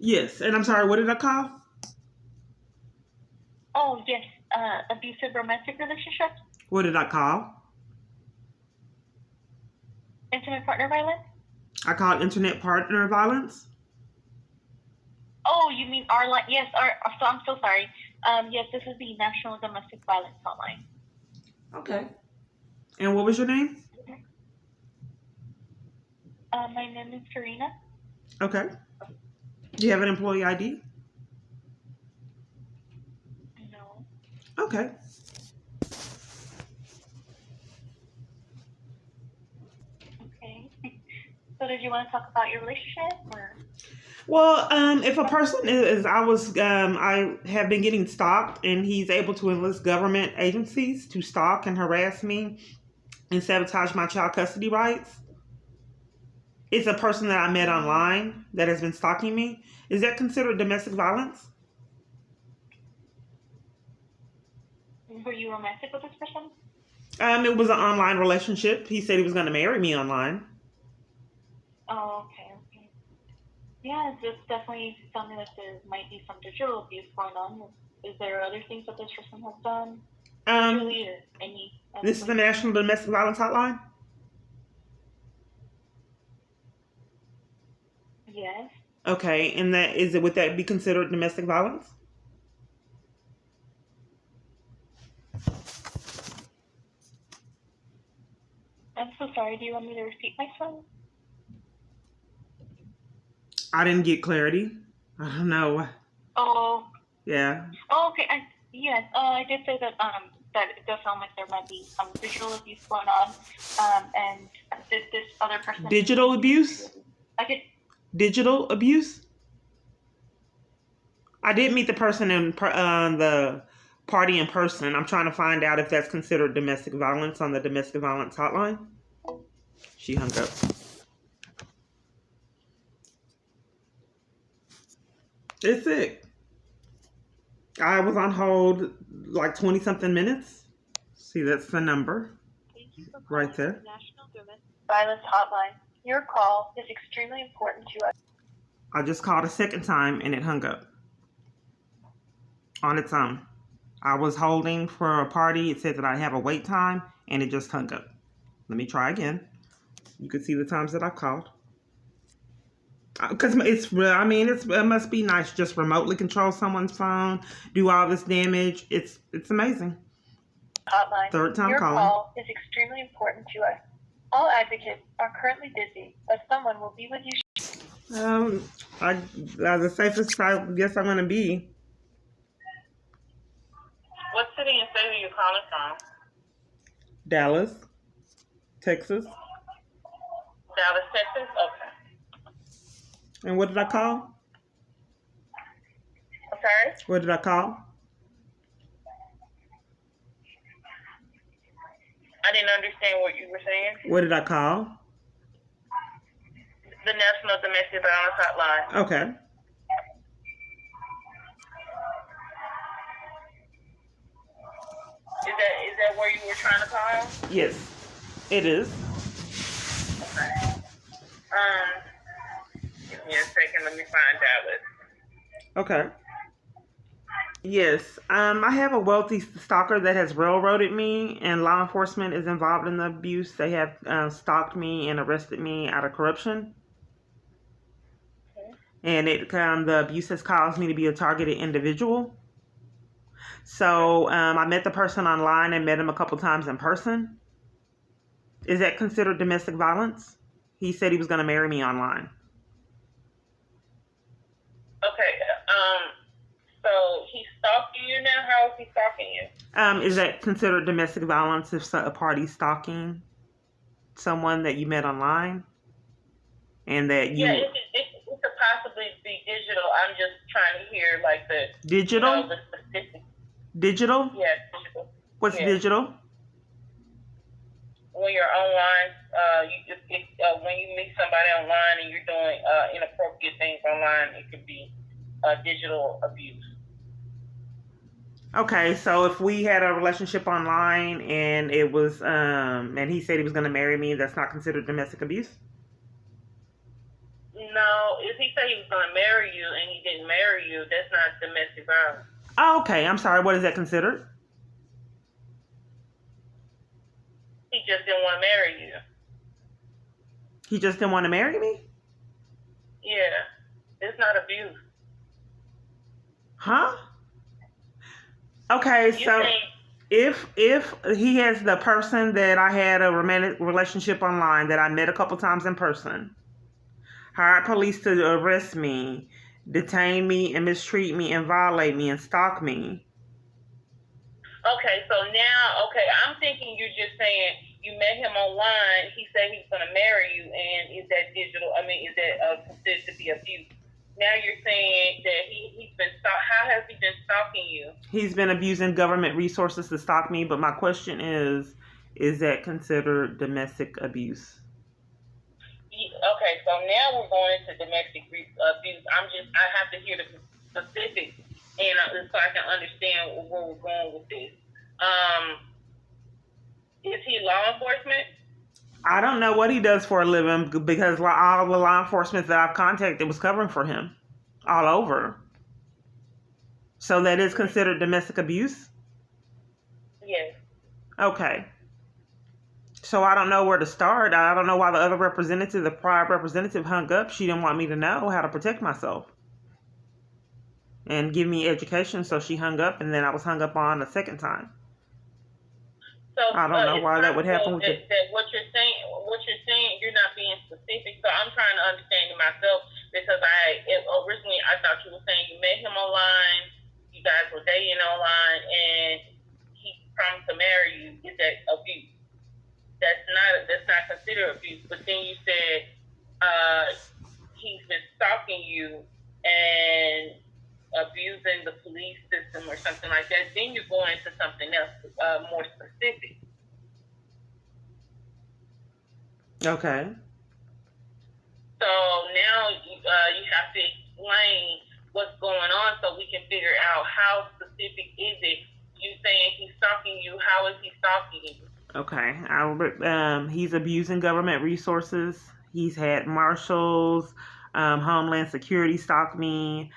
Yes, and I'm sorry, what did I call? Oh, yes, abusive romantic relationship, What did I call? intimate partner violence. I called internet partner violence. Oh, you mean our line? Yes, so I'm so sorry. Yes, this is the National Domestic Violence Hotline. Okay. And what was your name? My name is Karina. Okay. Do you have an employee ID? No. Okay. Okay. So did you want to talk about your relationship or? Well, if a person I have been getting stalked, and he's able to enlist government agencies to stalk and harass me and sabotage my child custody rights. It's a person that I met online that has been stalking me. Is that considered domestic violence? Were you romantic with this person? It was an online relationship. He said he was going to marry me online. Oh, okay. Yeah, it's definitely something that there might be some digital abuse going on. Is there other things that this person has done? Digitally or any? This is the National Domestic Violence Hotline? Yes. Okay, and would that be considered domestic violence? I'm so sorry. Do you want me to repeat myself? I didn't get clarity. I don't know. Oh. Yeah. Oh, okay. Yes. I did say that that it does sound like there might be some digital abuse going on. And this other person. Digital abuse? Digital abuse? I did meet the person in the party in person. I'm trying to find out if that's considered domestic violence on the domestic violence hotline. She hung up. It's sick. I was on hold like 20-something minutes. See, that's the number. Thank you for right there. The National Domestic Violence Hotline. Your call is extremely important to us. I just called a second time and it hung up on its own. I was holding for a party. It said that I have a wait time and it just hung up. Let me try again. You can see the times that I called. Because it must be nice just remotely control someone's phone, do all this damage. It's amazing. Hotline. Third time Your calling. call is extremely important to us. All advocates are currently busy, but someone will be with you. The safest I guess I'm gonna be. What city and state are you calling from? Dallas, Texas. Dallas, Texas? Okay. And what did I call? I'm sorry? What did I call? I didn't understand what you were saying. What did I call? The National Domestic Violence Hotline. Okay. Is that where you were trying to call? Yes, it is. Okay. Give me a second. Let me find Dallas. Okay. Yes. I have a wealthy stalker that has railroaded me, and law enforcement is involved in the abuse. They have stalked me and arrested me out of corruption. Okay. And the abuse has caused me to be a targeted individual. So I met the person online and met him a couple times in person. Is that considered domestic violence? He said he was going to marry me online. Okay. So he's stalking you now? How is he stalking you? Is that considered domestic violence if a party's stalking someone that you met online? And that you... Yeah, it could possibly be digital. I'm just trying to hear like the... Digital? You know, the specific... Digital? Yeah, digital. What's digital? When you're online, when you meet somebody online and you're doing inappropriate things online, it could be digital abuse. Okay, so if we had a relationship online and it was, and he said he was going to marry me, that's not considered domestic abuse? No, No, if he said he was going to marry you and he didn't marry you, that's not domestic violence. Oh, okay, I'm sorry. What is that considered? He just didn't want to marry you. He just didn't want to marry me? Yeah, it's not abuse. Huh? Okay, so if he has the person that I had a romantic relationship online that I met a couple times in person, hired police to arrest me, detain me and mistreat me and violate me and stalk me. Okay, so now, I'm thinking you're just saying you met him online, he said he's going to marry you, and is that considered to be abuse? Now you're saying that he's been how has he been stalking you? He's been abusing government resources to stalk me, but my question is that considered domestic abuse? Okay, so now we're going into domestic abuse. I have to hear the specifics, and so I can understand where we're going with this. Is he law enforcement? I don't know what he does for a living because all the law enforcement that I've contacted was covering for him all over. So that is considered domestic abuse? Yes. Okay. So I don't know where to start. I don't know why the prior representative hung up. She didn't want me to know how to protect myself and give me education, so she hung up, and then I was hung up on a second time. So I don't know why that would happen. What you're saying, you're not being specific. So I'm trying to understand it myself because originally I thought you were saying you met him online, you guys were dating online, and he promised to marry you. Is that abuse? That's not considered abuse. But then you said he's been stalking you and abusing the police system or something like that. Then you're going into something else more specific. Okay. So now you have to explain what's going on so we can figure out how specific is it. You saying he's stalking you? How is he stalking you? Okay. He's abusing government resources. He's had Marshals, Homeland Security stalk me,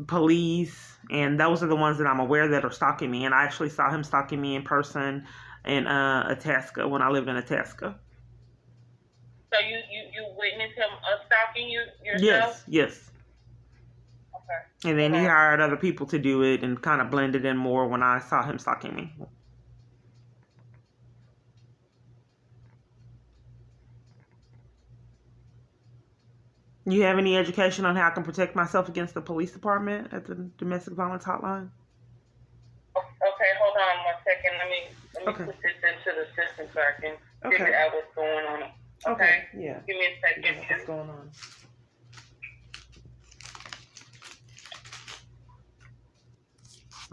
police, and those are the ones that I'm aware that are stalking me. And I actually saw him stalking me in person in Itasca when I lived in Itasca. So you witnessed him stalking you yourself? Yes. Okay. And then he hired other people to do it and kind of blended in more when I saw him stalking me. You have any education on how I can protect myself against the police department at the Domestic Violence Hotline? Okay, hold on 1 second. Let me put this into the system so I can figure out what's going on. Okay? Yeah. Give me a second. What's going on?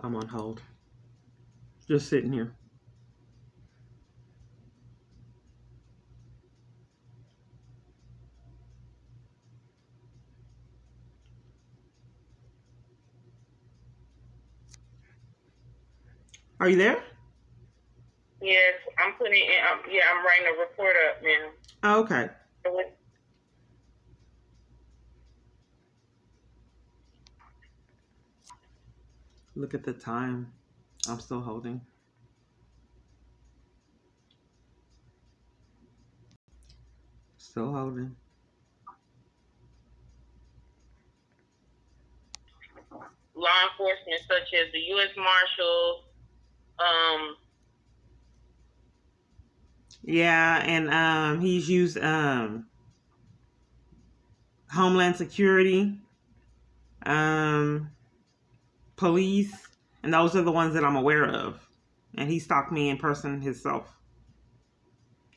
I'm on hold. Just sitting here. Are you there? Yes, I'm putting it in. I'm writing a report up now. Oh, okay. Look at the time. I'm still holding. Still holding. Law enforcement such as the U.S. Marshals. Yeah, and he's used Homeland Security, police, and those are the ones that I'm aware of. And he stalked me in person himself.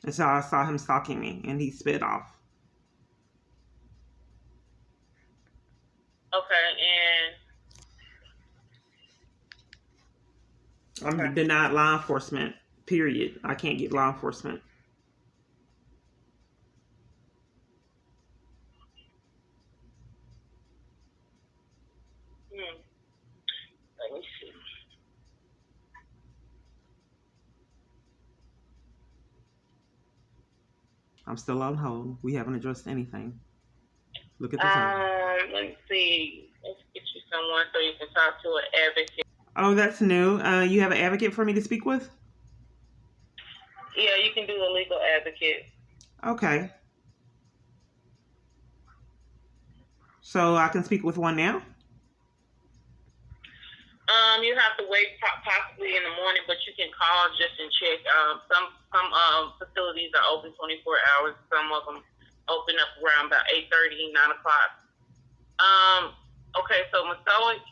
And so I saw him stalking me, and he sped off. Okay, and I'm denied law enforcement, period. I can't get law enforcement. let me see. I'm still on hold. We haven't addressed anything. Look at the time. Let me see. Let's get you someone so you can talk to an advocate. Oh, that's new. You have an advocate for me to speak with? Yeah, you can do a legal advocate. Okay. So I can speak with one now? You have to wait possibly in the morning, but you can call just and check. Some facilities are open 24 hours. Some of them open up around about 8:30, 9 o'clock. Okay, so Masonic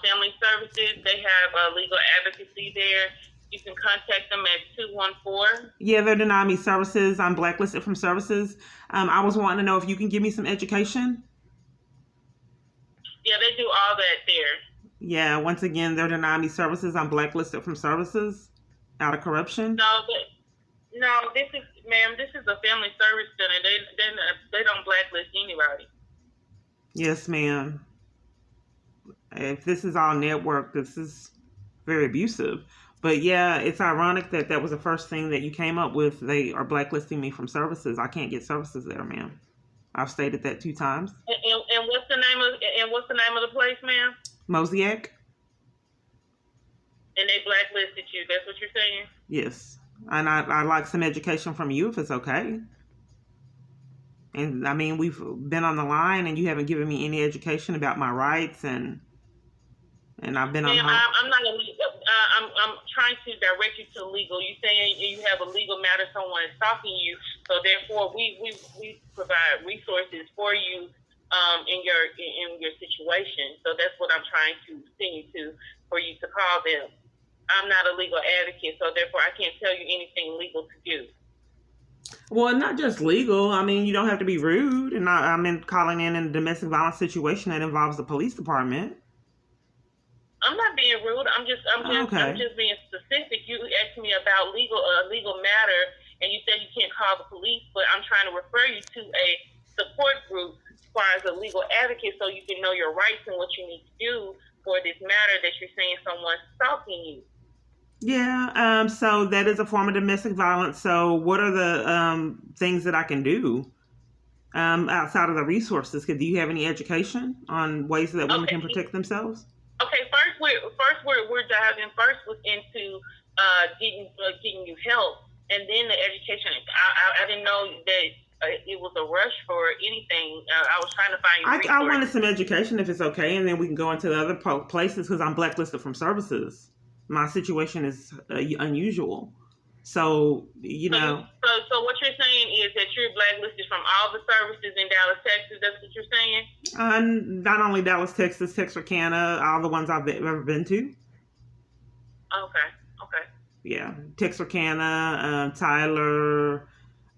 Family Services, they have legal advocacy there. You can contact them at 214. Yeah, they're denying me services. I'm blacklisted from services. I was wanting to know if you can give me some education. Yeah, they do all that there. Yeah, once again, they're denying me services. I'm blacklisted from services out of corruption. No, this is a family service center. They don't blacklist anybody. Yes, ma'am. If this is all network, this is very abusive. But yeah, it's ironic that that was the first thing that you came up with. They are blacklisting me from services. I can't get services there, ma'am. I've stated that 2 times. And what's the name of the place, ma'am? Mosaic. And they blacklisted you. That's what you're saying? Yes. And I'd like some education from you if it's okay. And I mean, we've been on the line and you haven't given me any education about my rights and I've been on. I'm not a legal. I'm trying to direct you to legal. You saying you have a legal matter, someone is stalking you, so therefore we provide resources for you in your situation. So that's what I'm trying to send you to for you to call them. I'm not a legal advocate, so therefore I can't tell you anything legal to do. Well, not just legal. I mean, you don't have to be rude. And I'm calling in a domestic violence situation that involves the police department. I'm not being rude. I'm just being specific. You asked me about legal matter, and you said you can't call the police, but I'm trying to refer you to a support group as far as a legal advocate, so you can know your rights and what you need to do for this matter that you're saying someone's stalking you. Yeah, so that is a form of domestic violence. So what are the things that I can do outside of the resources? Do you have any education on ways that women can protect themselves? Okay, first we're diving into getting you help, and then the education. I didn't know that it was a rush for anything. I was trying to find you. I wanted some education if it's okay, and then we can go into the other places because I'm blacklisted from services. My situation is unusual. So, know. So what you're saying is that you're blacklisted from all the services in Dallas, Texas. That's what you're saying? Not only Dallas, Texas, Texarkana, all the ones I've ever been to. Okay. Yeah, Texarkana, Tyler,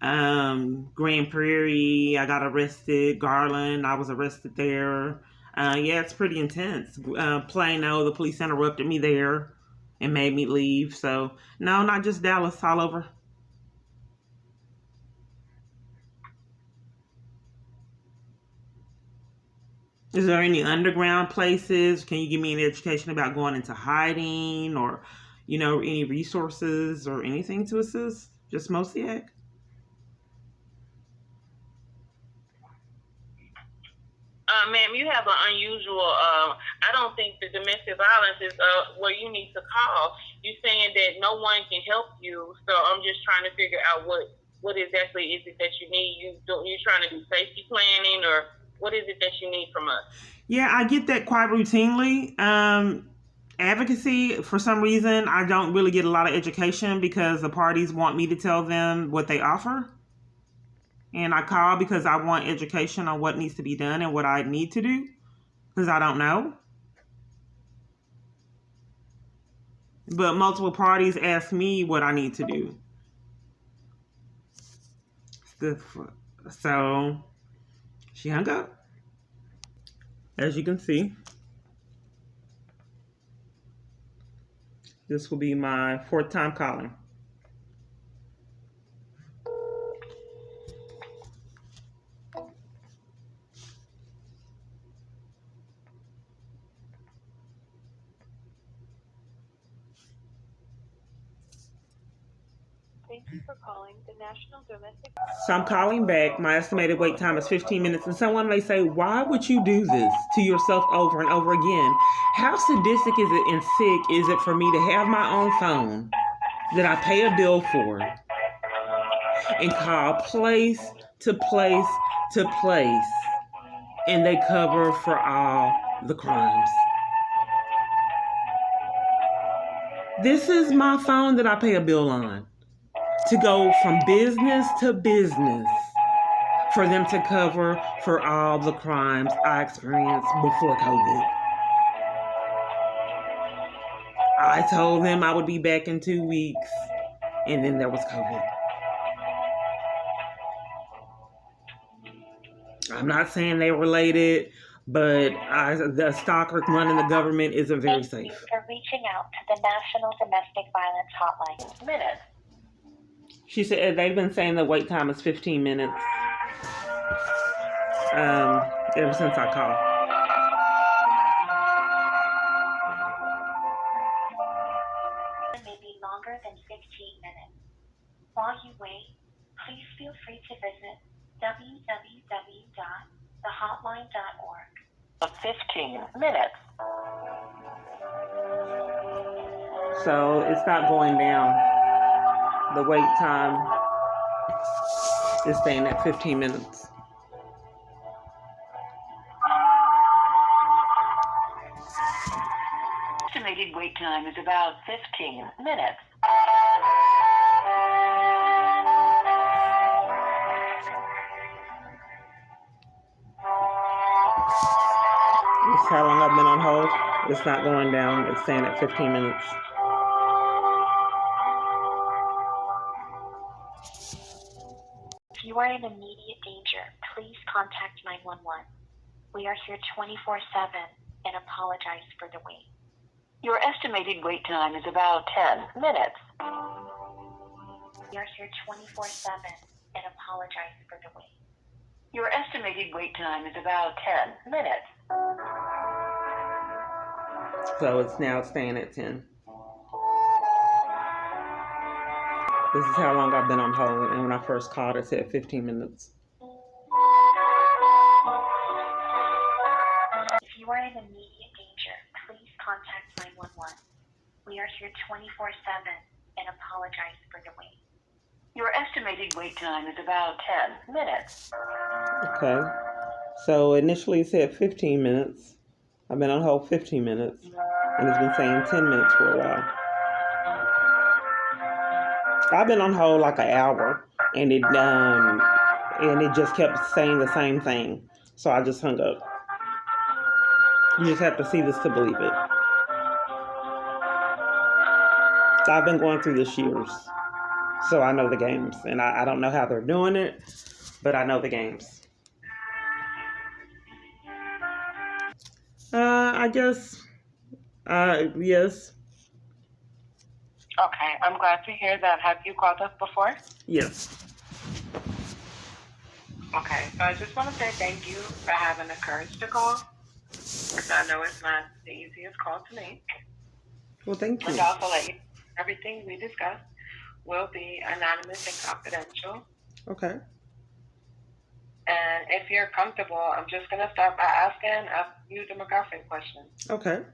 Grand Prairie. I got arrested. Garland, I was arrested there. Yeah, it's pretty intense. Plano, the police interrupted me there and made me leave. So, no, not just Dallas, all over. Is there any underground places? Can you give me any education about going into hiding or, any resources or anything to assist? Just Mosaic? Ma'am, you have an unusual, I don't think the domestic violence is where you need to call. You're saying that no one can help you, so I'm just trying to figure out what exactly is it that you need. You're trying to do safety planning, or what is it that you need from us? Yeah, I get that quite routinely. Advocacy, for some reason, I don't really get a lot of education because the parties want me to tell them what they offer. And I call because I want education on what needs to be done and what I need to do because I don't know. But multiple parties ask me what I need to do. So she hung up. As you can see, this will be my 4th time calling. Thank you for calling the National Domestic. So I'm calling back. My estimated wait time is 15 minutes. And someone may say, why would you do this to yourself over and over again? How sadistic is it and sick is it for me to have my own phone that I pay a bill for and call place to place to place, and they cover for all the crimes? This is my phone that I pay a bill on to go from business to business for them to cover for all the crimes I experienced before COVID. I told them I would be back in 2 weeks, and then there was COVID. I'm not saying they're related, but the stalker running the government isn't very safe. Thank you for reaching out to the National Domestic Violence Hotline. Minutes. She said they've been saying the wait time is 15 minutes ever since I called. It may be longer than 15 minutes. While you wait, please feel free to visit www.thehotline.org. 15 minutes. So it's not going down. The wait time is staying at 15 minutes. Estimated wait time is about 15 minutes. It's how long I've been on hold. It's not going down. It's staying at 15 minutes. If you are in immediate danger, please contact 911. We are here 24/7 and apologize for the wait. Your estimated wait time is about 10 minutes. We are here 24/7 and apologize for the wait. Your estimated wait time is about 10 minutes. So it's now staying at 10. This is how long I've been on hold, and when I first called, it said 15 minutes. If you are in immediate danger, please contact 911. We are here 24/7 and apologize for the wait. Your estimated wait time is about 10 minutes. Okay. So initially it said 15 minutes. I've been on hold 15 minutes, and it's been saying 10 minutes for a while. I've been on hold like an hour, and it just kept saying the same thing. So I just hung up. You just have to see this to believe it. I've been going through this years, so I know the games, and I don't know how they're doing it, but I know the games. I guess, yes. Okay, I'm glad to hear that. Have you called us before? Yes. Okay, so I just want to say thank you for having the courage to call. Because I know it's not the easiest call to make. Well, thank you. And also let you know everything we discuss will be anonymous and confidential. Okay. And if you're comfortable, I'm just going to start by asking you the McGuffin question. Okay.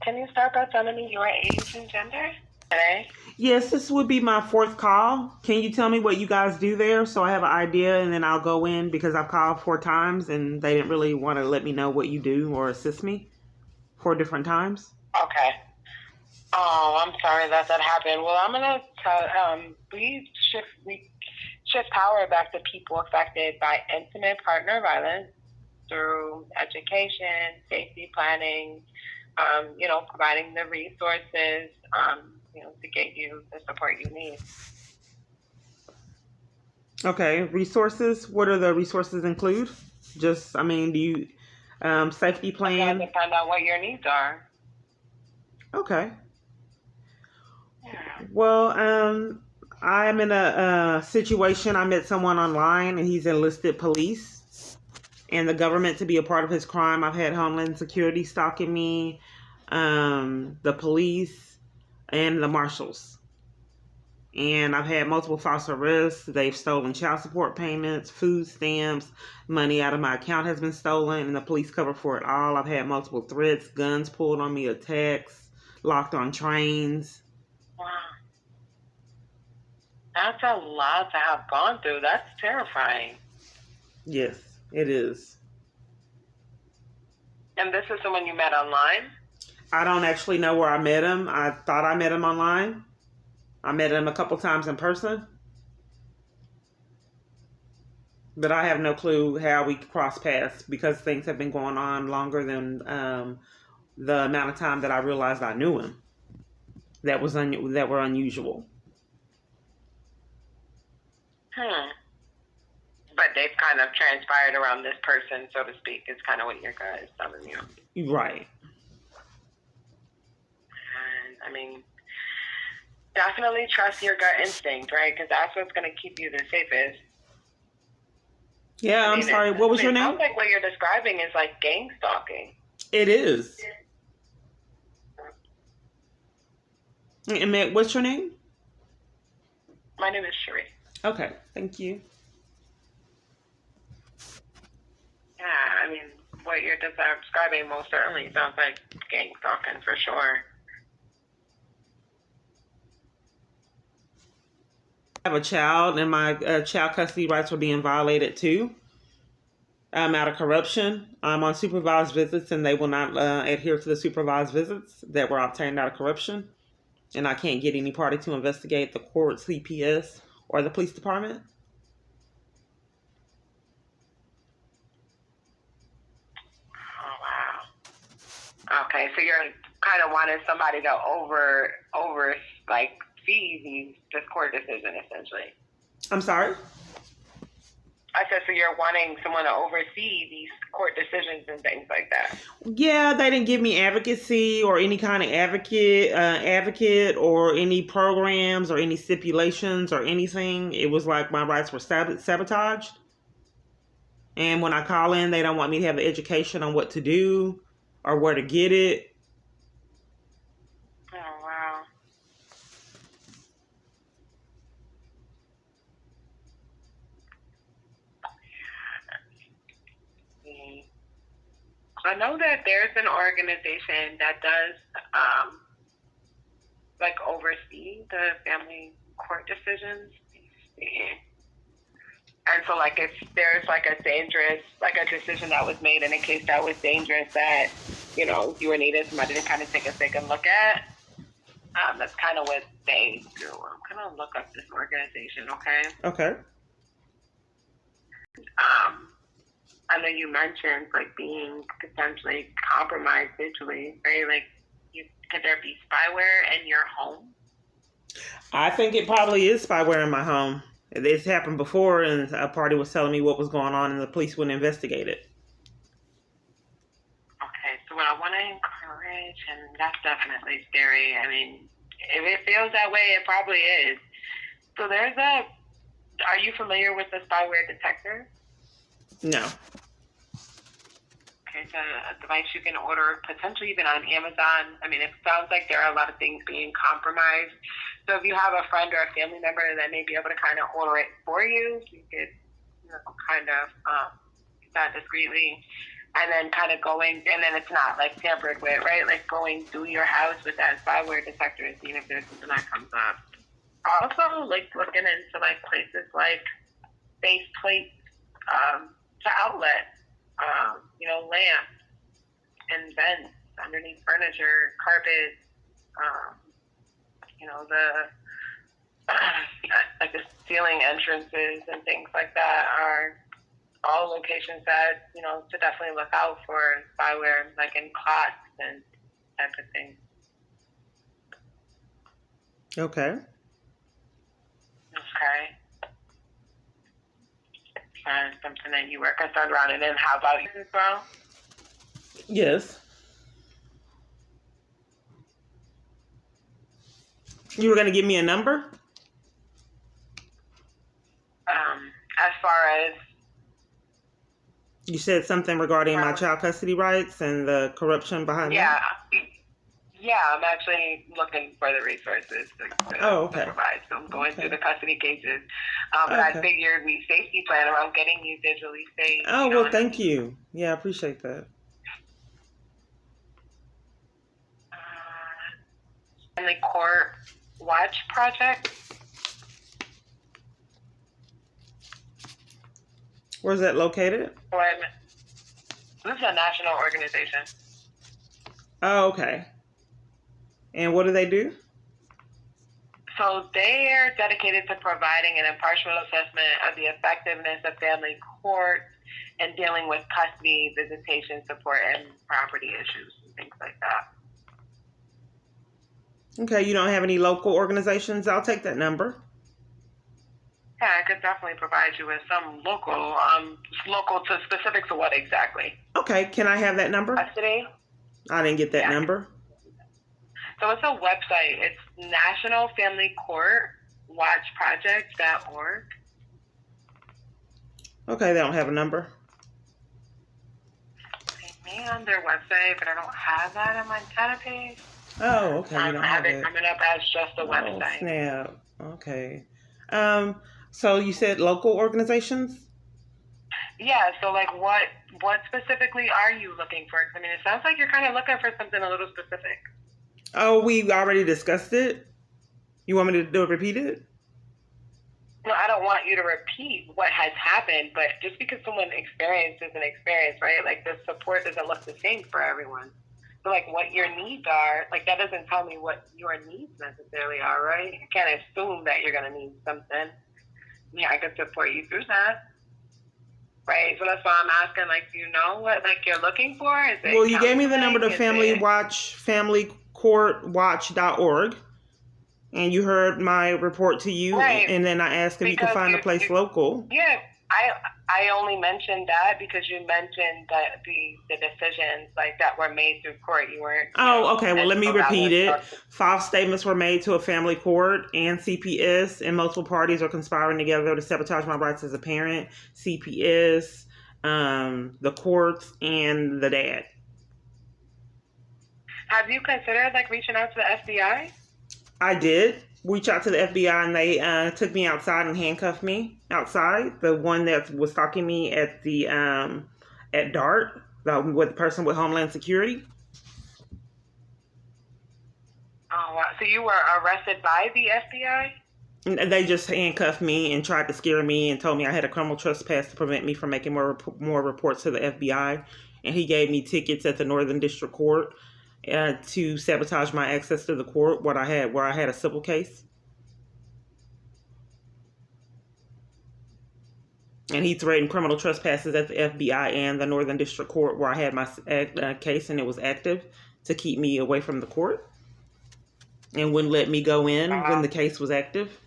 Can you start by telling me your age and gender? Okay. Yes, this would be my fourth call. Can you tell me what you guys do there so I have an idea, and then I'll go in, because I've called 4 times and they didn't really want to let me know what you do or assist me 4 different times. Okay. Oh, I'm sorry that happened. Well, I'm gonna tell. We shift power back to people affected by intimate partner violence through education, safety planning, providing the resources, to get you the support you need. Okay, resources. What are the resources include? Do you safety plan? To find out what your needs are. Okay. Well, I'm in a situation. I met someone online, and he's enlisted police and the government to be a part of his crime. I've had Homeland Security stalking me, the police, and the Marshals. And I've had multiple false arrests. They've stolen child support payments, food stamps, money out of my account has been stolen, and the police cover for it all. I've had multiple threats, guns pulled on me, attacks, locked on trains. Wow. That's a lot to have gone through. That's terrifying. Yes, it is. And this is someone you met online? I don't actually know where I met him. I thought I met him online. I met him a couple times in person. But I have no clue how we crossed paths because things have been going on longer than the amount of time that I realized I knew him. That were unusual. But they've kind of transpired around this person, so to speak, is kind of what your guy is telling you. Right. And, I mean, definitely trust your gut instinct, right? Because that's what's going to keep you the safest. Yeah, I'm sorry. What was your name? It sounds like what you're describing is like gang stalking. It is. And what's your name? My name is Sheree. Okay, thank you. Yeah, I mean, what you're describing most certainly sounds like gang stalking for sure. I have a child, and my child custody rights were being violated too. I'm out of corruption. I'm on supervised visits, and they will not adhere to the supervised visits that were obtained out of corruption. And I can't get any party to investigate the court, CPS, or the police department. Oh, wow. Okay, so you're kind of wanting somebody to see this court decision, essentially. I'm sorry? I said, so you're wanting someone to oversee these court decisions and things like that. Yeah, they didn't give me advocacy or any kind of advocate or any programs or any stipulations or anything. It was like my rights were sabotaged. And when I call in, they don't want me to have an education on what to do or where to get it. Oh, wow. I know that there's an organization that does oversee the family court decisions. And so if there's a decision that was made in a case that was dangerous that, you were needed somebody to kind of take a second look at, that's kind of what they do. I'm going to look up this organization, okay? Okay. I know you mentioned being potentially compromised visually, right? Could there be spyware in your home? I think it probably is spyware in my home. It's happened before, and a party was telling me what was going on, and the police wouldn't investigate it. Okay, so what I want to encourage, and that's definitely scary. I mean, if it feels that way, it probably is. So are you familiar with the spyware detector? No. Okay, it's a device you can order potentially even on Amazon. I mean, it sounds like there are a lot of things being compromised. So if you have a friend or a family member that may be able to kind of order it for you, you could, kind of do that discreetly. And then kind of and then it's not tampered with, right? Going through your house with that spyware detector and seeing if there's something that comes up. Also, looking into places like base plates to outlet, lamps and vents underneath furniture, carpets, the ceiling entrances and things like that are all locations that, to definitely look out for spyware, in clots and type of thing. Okay. Okay. Something that you were concerned around, and then how about you as well? Yes. You were going to give me a number? As far as... You said something regarding my child custody rights and the corruption behind that? Yeah, Yeah, I'm actually looking for the resources to provide. So I'm going through the custody cases. But I figured we safety plan around getting you digitally safe. Oh, well, thank you. Yeah, I appreciate that. Family Court Watch Project. Where's that located? This is a national organization. Oh, okay. And what do they do? So they are dedicated to providing an impartial assessment of the effectiveness of family court and dealing with custody, visitation support, and property issues and things like that. Okay, you don't have any local organizations? I'll take that number. Yeah, I could definitely provide you with some local to specific to what exactly. Okay, can I have that number? Custody? I didn't get that number. So it's a website. It's National Family Court Watch Project.org. Okay, they don't have a number. They may on their website, but I don't have that on my database. Oh, okay. You don't have it coming up as just a website. Oh, snap. Okay. So you said local organizations? Yeah. So like, what specifically are you looking for? I mean, it sounds like you're kind of looking for something a little specific. Oh, we already discussed it. You want me to repeat it? No, I don't want you to repeat what has happened, but just because someone experiences an experience, right? Like the support doesn't look the same for everyone. So like what your needs are, like that doesn't tell me what your needs necessarily are, right? I can't assume that you're going to need something. Yeah, I could support you through that. Right. So that's why I'm asking, like, do you know what like you're looking for? Is it well, you gave me the number to familycourtwatch.org. And you heard my report to you, right. And then I asked if you could find a place local. Yeah, I only mentioned that because you mentioned that the decisions like that were made through court. You weren't. Okay. Well, let me repeat it. 5 statements were made to a family court and CPS, and multiple parties are conspiring together to sabotage my rights as a parent. CPS, the courts, and the dad. Have you considered like reaching out to the FBI? I did reach out to the FBI, and they took me outside and handcuffed me outside. The one that was stalking me at the at DART, with the person with Homeland Security. Oh, wow. So you were arrested by the FBI? And they just handcuffed me and tried to scare me and told me I had a criminal trespass to prevent me from making more reports to the FBI. And he gave me tickets at the Northern District Court to sabotage my access to the court where I had a civil case. And he threatened criminal trespasses at the FBI and the Northern District Court where I had my case and it was active to keep me away from the court and wouldn't let me go in when the case was active.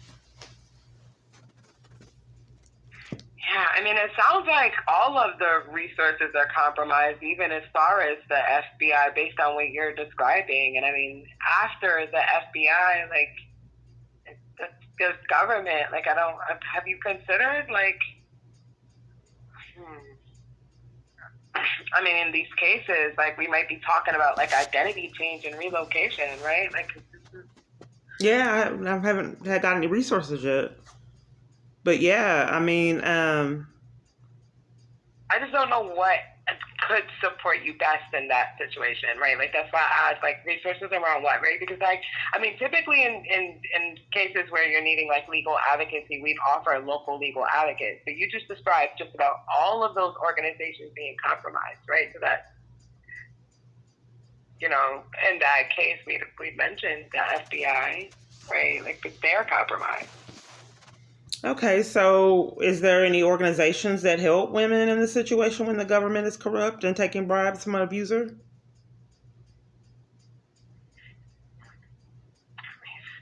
Yeah, I mean, it sounds like all of the resources are compromised, even as far as the FBI, based on what you're describing. And I mean, after the FBI, like, the government, like, have you considered, like, I mean, in these cases, like, we might be talking about, like, identity change and relocation, right? Like, yeah, I haven't got any resources yet. But yeah, I mean, I just don't know what could support you best in that situation, right? Like that's why I asked, like resources around what, right? Because like, I mean, typically in cases where you're needing like legal advocacy, we'd offer local legal advocates. So you just described just about all of those organizations being compromised, right? So that, in that case, we mentioned the FBI, right? Like they're compromised. Okay, so is there any organizations that help women in this situation when the government is corrupt and taking bribes from an abuser? Let me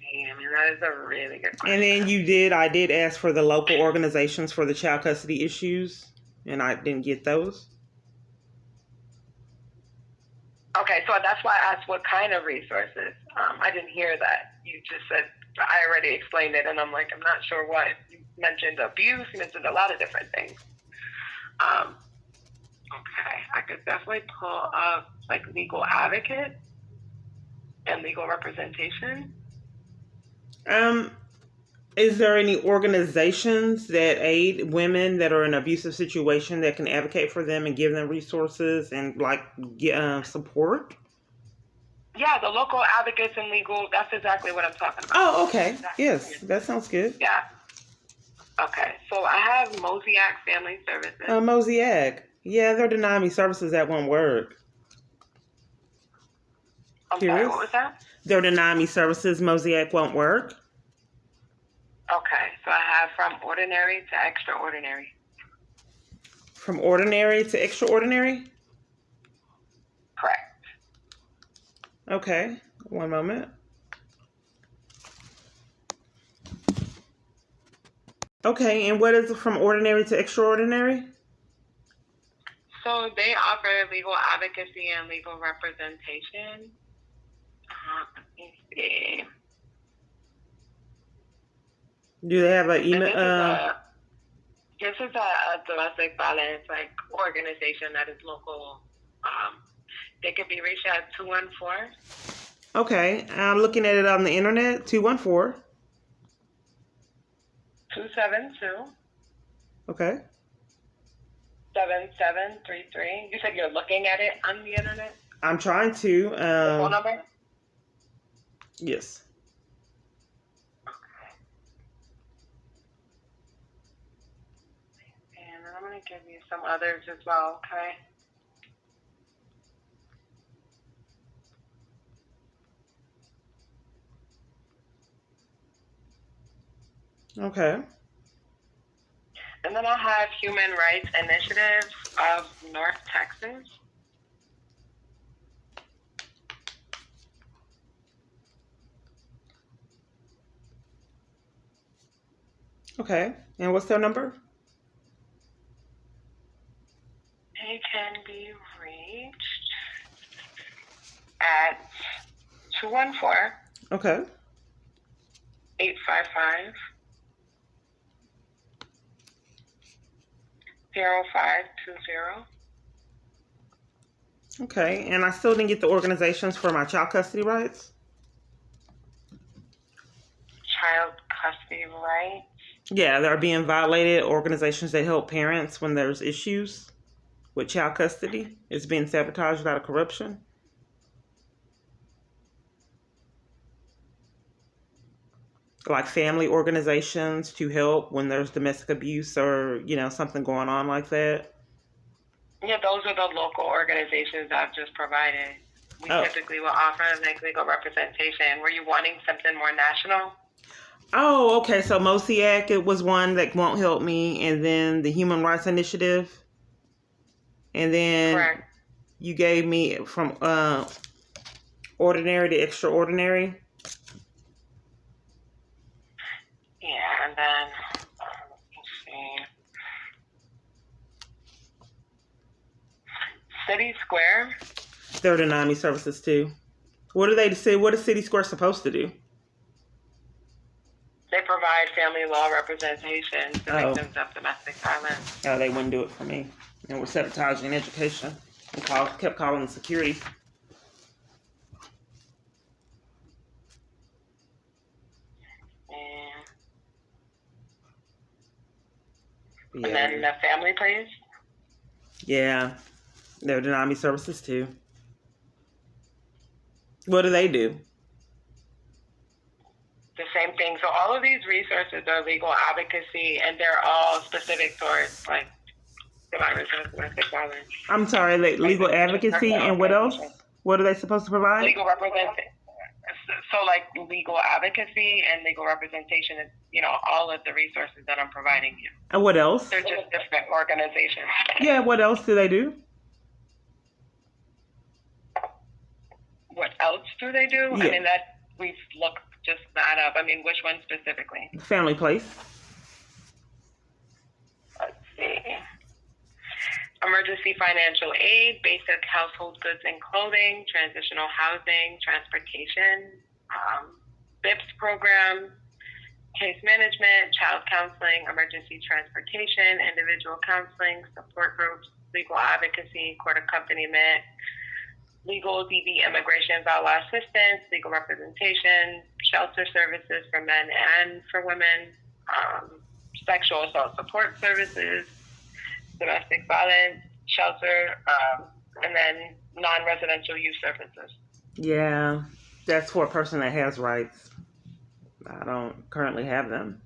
see. I mean, that is a really good question. And then I did ask for the local organizations for the child custody issues, and I didn't get those. Okay, so that's why I asked what kind of resources. I didn't hear that. You just said, I already explained it, and I'm like, I'm not sure what. You mentioned abuse, you mentioned a lot of different things. Okay, I could definitely pull up, like, legal advocate and legal representation. Is there any organizations that aid women that are in an abusive situation that can advocate for them and give them resources and support? Yeah, the local advocates and legal, that's exactly what I'm talking about. Oh, okay. Yes, that sounds good. Yeah. Okay, so I have Mosaic Family Services. Mosaic. Yeah, they're denying me services that won't work. I'm sorry, what was that? They're denying me services. Mosaic won't work. Okay, so I have from ordinary to extraordinary. From ordinary to extraordinary? Correct. Okay, one moment. Okay, and what is it from ordinary to extraordinary? So they offer legal advocacy and legal representation. Let me see. Do they have an email? This is a domestic violence organization that is local. They could be reached at 214. Okay, I'm looking at it on the internet. 214. 272. Okay. 7733. You said you're looking at it on the internet? I'm trying to. The phone number? Yes. And I'm going to give you some others as well, okay? Okay. And then I have Human Rights Initiative of North Texas. Okay. And what's their number? They can be reached at 214. Okay. 855 0520. Okay. And I still didn't get the organizations for my child custody rights? Child custody rights. Yeah, they're being violated. Organizations that help parents when there's issues with child custody. It's being sabotaged out of corruption. Like family organizations to help when there's domestic abuse or, something going on like that. Yeah, those are the local organizations I've just provided. We typically will offer legal representation. Were you wanting something more national? Oh, okay. So Mosaic, it was one that won't help me, and then the Human Rights Initiative, and then Correct. You gave me from ordinary to extraordinary. Yeah, and then let's see. City Square. They're denying me services too. What do they say? What is City Square supposed to do? They provide family law representation to victims of domestic violence. Oh, they wouldn't do it for me. And we're sabotaging education. And kept calling the security. And then the Family Place. Yeah, they're denying me services too. What do they do? The same thing. So all of these resources are legal advocacy, and they're all specific towards domestic violence. I'm sorry, legal advocacy, and what else? What are they supposed to provide? Legal representation. So legal advocacy and legal representation is, all of the resources that I'm providing you. And what else? They're just different organizations. Yeah, what else do they do? What else do they do? Yeah. I mean, that we've looked just that up. I mean, which one specifically? Family Place. Let's see. Emergency financial aid, basic household goods and clothing, transitional housing, transportation, BIPS program, case management, child counseling, emergency transportation, individual counseling, support groups, legal advocacy, court accompaniment, legal DV immigration VAWA assistance, legal representation, shelter services for men and for women, sexual assault support services, domestic violence, shelter, and then non-residential youth services. Yeah, that's for a person that has rights. I don't currently have them.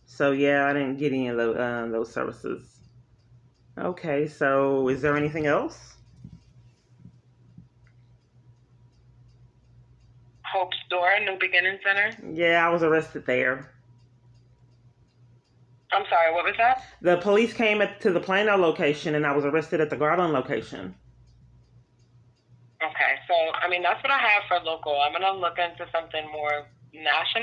So yeah, I didn't get any of those services. Okay, so is there anything else? Hope's Door, New Beginning Center. Yeah, I was arrested there. I'm sorry, what was that? The police came to the Plano location, and I was arrested at the Garland location. Okay, so I mean that's what I have for local. I'm gonna look into something more national.